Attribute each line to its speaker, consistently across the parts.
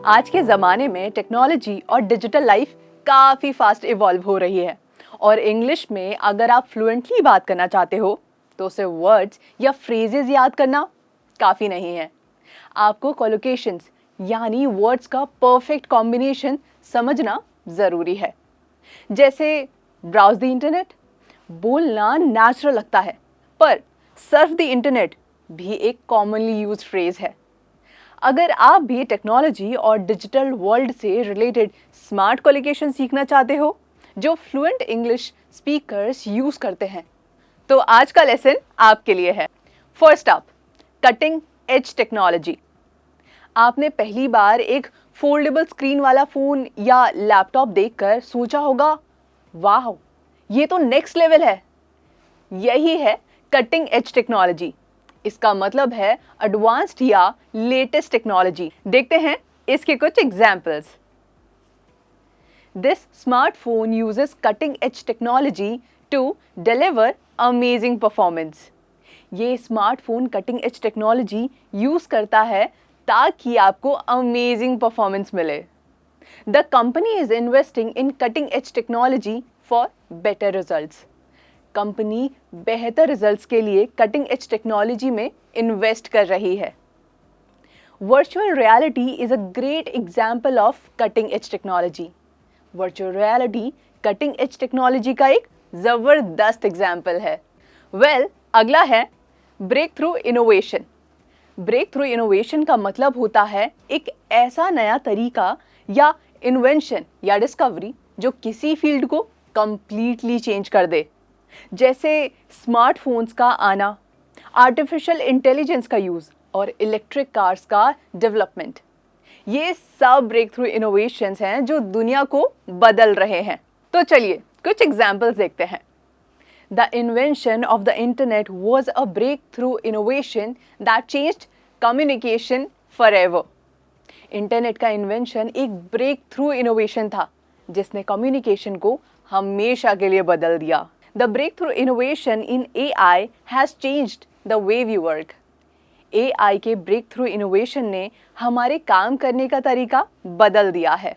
Speaker 1: आज के ज़माने में टेक्नोलॉजी और डिजिटल लाइफ काफ़ी फास्ट इवॉल्व हो रही है और इंग्लिश में अगर आप फ्लुएंटली बात करना चाहते हो तो उसे वर्ड्स या फ्रेजेस याद करना काफ़ी नहीं है। आपको कोलोकेशंस यानी वर्ड्स का परफेक्ट कॉम्बिनेशन समझना ज़रूरी है। जैसे ब्राउज द इंटरनेट बोलना नेचुरल लगता है, पर सर्फ द इंटरनेट भी एक कॉमनली यूज्ड फ्रेज है। अगर आप भी टेक्नोलॉजी और डिजिटल वर्ल्ड से रिलेटेड स्मार्ट कोलिकेशन सीखना चाहते हो जो फ्लुएंट इंग्लिश स्पीकर्स यूज करते हैं, तो आज का लेसन आपके लिए है। First up, cutting edge technology. आपने पहली बार एक फोल्डेबल स्क्रीन वाला फोन या लैपटॉप देखकर सोचा होगा, वाह ये तो नेक्स्ट लेवल है। यही है कटिंग एज टेक्नोलॉजी। इसका मतलब है एडवांस्ड या लेटेस्ट टेक्नोलॉजी। देखते हैं इसके कुछ examples. This smartphone uses cutting edge technology to deliver amazing performance. ये smartphone cutting edge technology use करता है ताकि आपको अमेजिंग परफॉर्मेंस मिले। The company is investing in cutting edge technology for better results. Company बेहतर रिजल्ट्स के लिए cutting edge technology में इन्वेस्ट कर रही है। Virtual reality is a great example of cutting edge technology. Virtual reality cutting edge technology का एक जबरदस्त एग्जाम्पल है। अगला है breakthrough innovation. Breakthrough innovation का मतलब होता है एक ऐसा नया तरीका या इन्वेंशन या डिस्कवरी जो किसी फील्ड को कंप्लीटली चेंज कर दे। जैसे स्मार्टफोन्स का आना, आर्टिफिशियल इंटेलिजेंस का यूज़ और इलेक्ट्रिक कार्स का डेवलपमेंट। ये सब ब्रेक थ्रू इनोवेशंस हैं जो दुनिया को बदल रहे हैं। तो चलिए कुछ एग्जांपल्स देखते हैं। The invention of the internet was a breakthrough innovation that changed communication forever. Internet का इन्वेंशन एक ब्रेक थ्रू इनोवेशन था जिसने कम्युनिकेशन को हमेशा के लिए बदल दिया। The breakthrough innovation in AI has changed the way we work. AI के breakthrough innovation ने हमारे काम करने का तरीका बदल दिया है।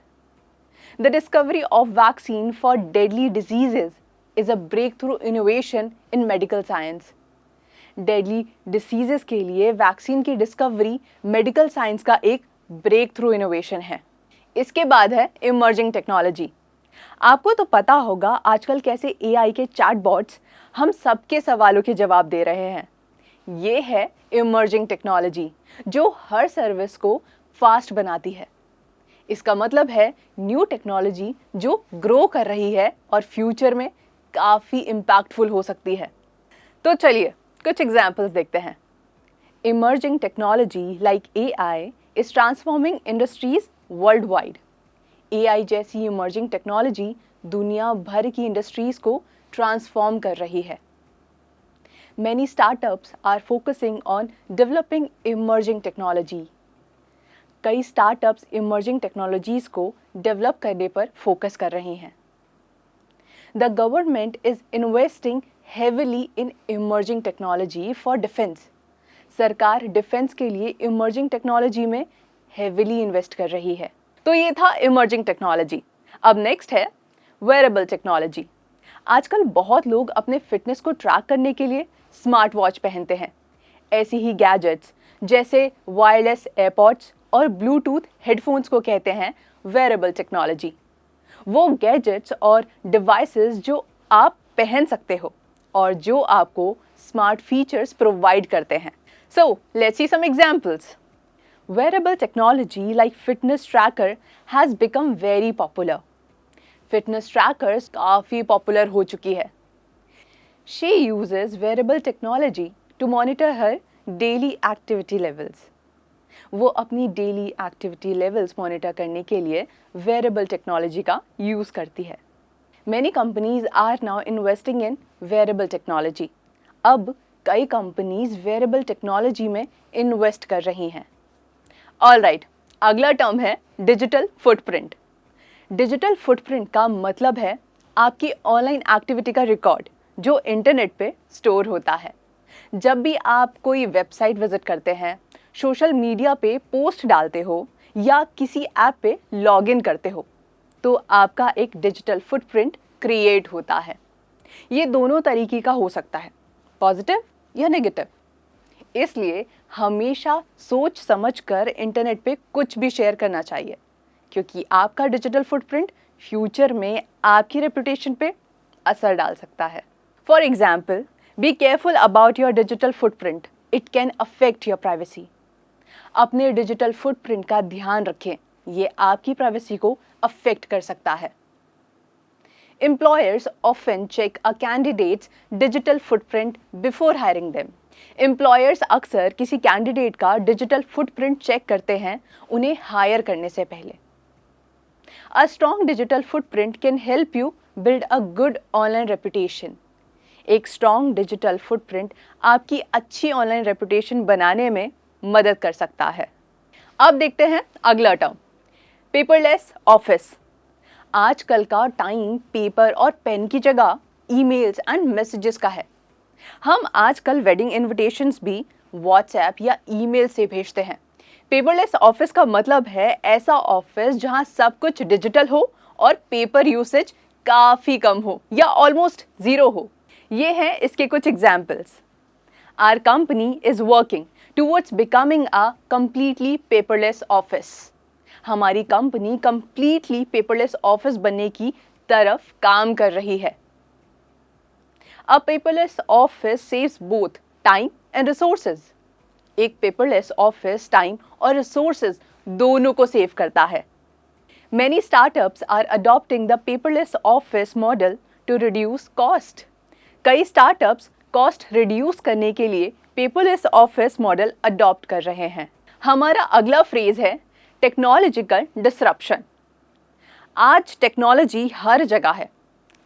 Speaker 1: The discovery of vaccine for deadly diseases is a breakthrough innovation in medical science. Deadly diseases के लिए वैक्सीन की डिस्कवरी मेडिकल साइंस का एक breakthrough innovation है। इसके बाद है emerging technology। आपको तो पता होगा आजकल कैसे AI के चैटबॉट्स हम सबके सवालों के जवाब दे रहे हैं। ये है इमर्जिंग टेक्नोलॉजी जो हर सर्विस को फास्ट बनाती है। इसका मतलब है न्यू टेक्नोलॉजी जो ग्रो कर रही है और फ्यूचर में काफ़ी इम्पैक्टफुल हो सकती है। तो चलिए कुछ एग्जांपल्स देखते हैं। Emerging technology like AI is transforming industries world wide. AI जैसी इमर्जिंग टेक्नोलॉजी दुनिया भर की इंडस्ट्रीज को ट्रांसफॉर्म कर रही है। Many startups are focusing on developing emerging technology. कई स्टार्टअप्स इमर्जिंग टेक्नोलॉजीज को डेवलप करने पर फोकस कर रही हैं। The government is investing heavily in emerging technology for defense. सरकार डिफेंस के लिए इमर्जिंग टेक्नोलॉजी में हेविली इन्वेस्ट कर रही है। तो ये था इमर्जिंग टेक्नोलॉजी। अब नेक्स्ट है वेयरेबल टेक्नोलॉजी। आजकल बहुत लोग अपने फिटनेस को ट्रैक करने के लिए स्मार्ट वॉच पहनते हैं। ऐसी ही गैजेट्स जैसे वायरलेस एयरपॉड्स और ब्लूटूथ हेडफोन्स को कहते हैं वेयरेबल टेक्नोलॉजी। वो गैजेट्स और डिवाइसेस जो आप पहन सकते हो और जो आपको स्मार्ट फीचर्स प्रोवाइड करते हैं। So let's see some examples. Wearable technology like fitness tracker has become very popular. Fitness trackers काफ़ी popular हो चुकी है। She uses wearable technology to monitor her daily activity levels. वो अपनी daily activity levels monitor करने के लिए wearable technology का use करती है। Many companies are now investing in wearable technology. अब कई companies wearable technology में invest कर रही हैं। ऑलराइट, अगला टर्म है डिजिटल फुटप्रिंट। डिजिटल फुटप्रिंट का मतलब है आपकी ऑनलाइन एक्टिविटी का रिकॉर्ड जो इंटरनेट पे स्टोर होता है। जब भी आप कोई वेबसाइट विजिट करते हैं, सोशल मीडिया पे पोस्ट डालते हो या किसी ऐप पे लॉगिन करते हो तो आपका एक डिजिटल फुटप्रिंट क्रिएट होता है। ये दोनों तरीके का हो सकता है, पॉजिटिव या नेगेटिव। इसलिए हमेशा सोच समझकर इंटरनेट पे कुछ भी शेयर करना चाहिए, क्योंकि आपका डिजिटल फुटप्रिंट फ्यूचर में आपकी रेपुटेशन पे असर डाल सकता है। For example, be careful about your digital footprint, it can affect your privacy. अपने डिजिटल फुटप्रिंट का ध्यान रखें, ये आपकी प्राइवेसी को अफेक्ट कर सकता है। Employers often check a candidate's digital footprint before hiring them. Employers अक्सर किसी कैंडिडेट का डिजिटल फुटप्रिंट चेक करते हैं उन्हें हायर करने से पहले। A strong digital footprint can help you build a good online reputation. एक स्ट्रॉन्ग डिजिटल फुटप्रिंट आपकी अच्छी ऑनलाइन रेपुटेशन बनाने में मदद कर सकता है। अब देखते हैं अगला टर्म, पेपरलेस ऑफिस। आजकल का टाइम पेपर और पेन की जगह ईमेल्स एंड मैसेजेस का है। हम आजकल वेडिंग इनविटेशंस भी व्हाट्सएप या ईमेल से भेजते हैं। पेपरलेस ऑफिस का मतलब है ऐसा ऑफिस जहां सब कुछ डिजिटल हो और पेपर यूसेज काफ़ी कम हो या ऑलमोस्ट ज़ीरो हो। ये हैं इसके कुछ examples. Our company is working towards becoming a completely paperless office. हमारी कंपनी कंप्लीटली पेपरलेस ऑफिस बनने की तरफ काम कर रही है। A paperless office saves both time and resources. एक पेपरलेस ऑफिस टाइम और रिसोर्सेज दोनों को सेव करता है। Many startups are adopting the paperless office model to reduce cost. कई स्टार्टअप्स कॉस्ट रिड्यूस करने के लिए पेपरलेस ऑफिस मॉडल अडॉप्ट कर रहे हैं। हमारा अगला फ्रेज है टेक्नोलॉजिकल डिसरप्शन। आज टेक्नोलॉजी हर जगह है।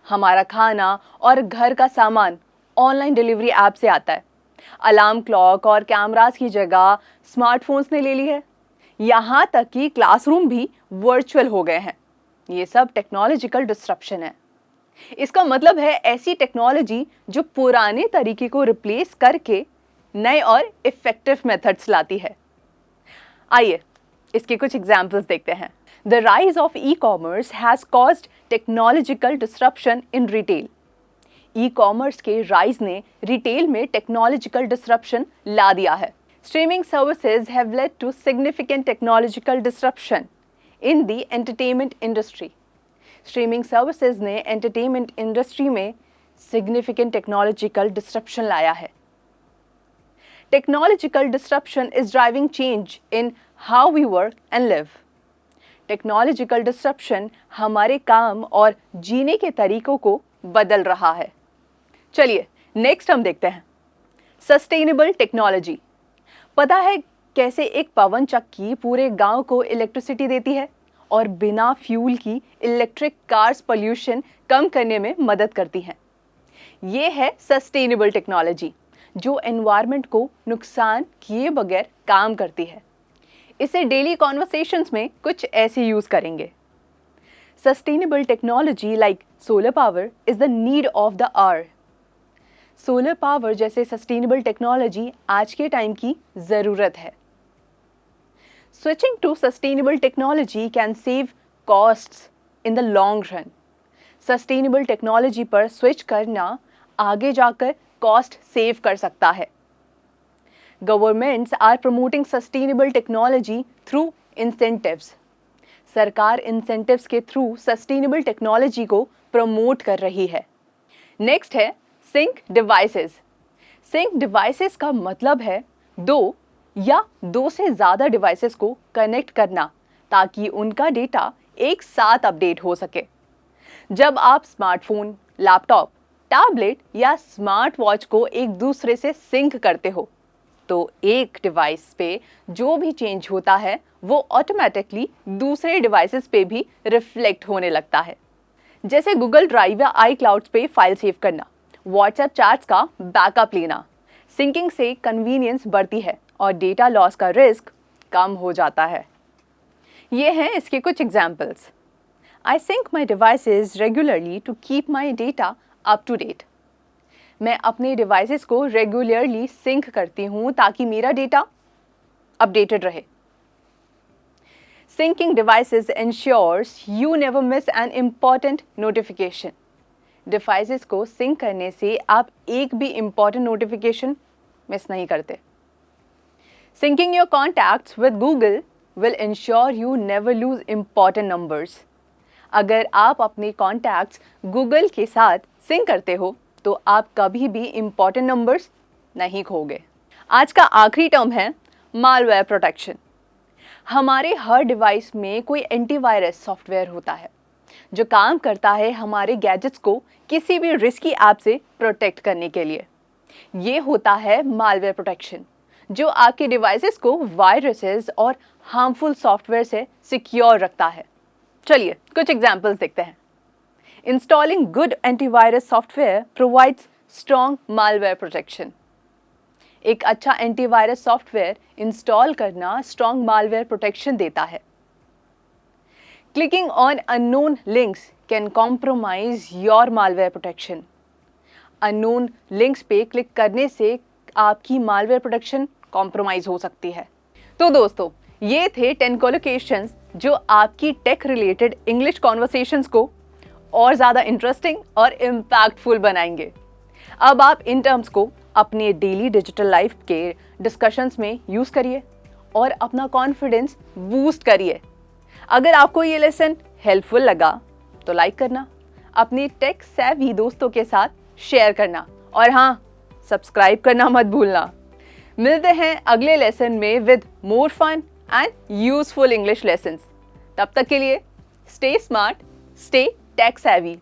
Speaker 1: हमारा खाना और घर का सामान ऑनलाइन डिलीवरी ऐप से आता है। अलार्म क्लॉक और कैमरास की जगह स्मार्टफोन्स ने ले ली है। यहाँ तक कि क्लासरूम भी वर्चुअल हो गए हैं। ये सब टेक्नोलॉजिकल डिसरप्शन है। इसका मतलब है ऐसी टेक्नोलॉजी जो पुराने तरीके को रिप्लेस करके नए और इफेक्टिव मेथड्स लाती है। आइए इसके कुछ एग्जाम्पल्स देखते हैं। The rise of e commerce has caused technological disruption in retail. E commerce के राइज ने रिटेल में टेक्नोलॉजिकल डिसरप्शन ला दिया है। Streaming services have led to significant technological disruption in the entertainment industry. Streaming services ने entertainment industry में significant technological disruption लाया है। Technological disruption is driving change in how we work and live. Technological disruption हमारे काम और जीने के तरीकों को बदल रहा है। चलिए नेक्स्ट हम देखते हैं सस्टेनेबल टेक्नोलॉजी। पता है कैसे एक पवन चक्की पूरे गांव को इलेक्ट्रिसिटी देती है और बिना फ्यूल की इलेक्ट्रिक कार्स पोल्यूशन कम करने में मदद करती हैं। ये है सस्टेनेबल टेक्नोलॉजी जो एनवायरनमेंट को नुकसान किए बगैर काम करती है। इसे डेली कॉन्वर्सेशंस में कुछ ऐसे यूज़ करेंगे। Sustainable technology like solar power is the need of the hour. Solar power जैसे सस्टेनेबल टेक्नोलॉजी आज के टाइम की ज़रूरत है। Switching to sustainable technology can save costs in the long run. Sustainable technology पर स्विच करना आगे जाकर कॉस्ट सेव कर सकता है। Governments are promoting sustainable technology through incentives. सरकार इंसेंटिव्स के थ्रू सस्टेनेबल टेक्नोलॉजी को प्रमोट कर रही है। नेक्स्ट है सिंक डिवाइसेस। सिंक डिवाइसेस का मतलब है दो या दो से ज़्यादा डिवाइसेस को कनेक्ट करना ताकि उनका डेटा एक साथ अपडेट हो सके। जब आप स्मार्टफोन, लैपटॉप, टैबलेट या स्मार्ट वॉच को एक दूसरे से सिंक करते हो तो एक डिवाइस पे जो भी चेंज होता है वो ऑटोमेटिकली दूसरे डिवाइसेस पे भी रिफ्लेक्ट होने लगता है। जैसे गूगल ड्राइव या आई क्लाउड्स पे फाइल सेव करना, व्हाट्सएप चैट्स का बैकअप लेना। सिंकिंग से कन्वीनियंस बढ़ती है और डेटा लॉस का रिस्क कम हो जाता है। ये हैं इसके कुछ examples. I sync my devices regularly to keep my data up to date. मैं अपने डिवाइसेस को रेगुलरली सिंक करती हूँ ताकि मेरा डेटा अपडेटेड रहे। Syncing devices ensures you never miss an important notification. Devices को sync करने से आप एक भी important notification miss नहीं करते. Syncing your contacts with Google will ensure you never lose important numbers. अगर आप अपने contacts Google के साथ sync करते हो तो आप कभी भी important numbers नहीं खोगे. आज का आखिरी टर्म है malware protection. हमारे हर डिवाइस में कोई एंटीवायरस सॉफ्टवेयर होता है जो काम करता है हमारे गैजेट्स को किसी भी रिस्की ऐप से प्रोटेक्ट करने के लिए. ये होता है मालवेयर प्रोटेक्शन जो आपके डिवाइसेस को वायरसेस और हार्मफुल सॉफ्टवेयर से सिक्योर रखता है. चलिए कुछ एग्जांपल्स देखते हैं. Installing good antivirus software provides strong malware protection. एक अच्छा एंटीवायरस सॉफ्टवेयर इंस्टॉल करना स्ट्रॉन्ग मालवेयर प्रोटेक्शन देता है. Clicking on unknown links can compromise your malware protection. Unknown links पे क्लिक करने से आपकी मालवेयर प्रोटेक्शन कॉम्प्रोमाइज हो सकती है. तो दोस्तों, ये थे 10 कोलोकेशंस जो आपकी टेक रिलेटेड इंग्लिश कॉन्वर्सेशंस को और ज़्यादा इंटरेस्टिंग और इम्पैक्टफुल बनाएंगे. अब आप इन टर्म्स को अपने डेली डिजिटल लाइफ के डिस्कशंस में यूज़ करिए और अपना कॉन्फिडेंस बूस्ट करिए. अगर आपको ये लेसन हेल्पफुल लगा तो लाइक करना, अपने टेक सेवी दोस्तों के साथ शेयर करना और हाँ, सब्सक्राइब करना मत भूलना. मिलते हैं अगले लेसन में with more fun and useful English lessons. तब तक के लिए stay smart, stay tech savvy.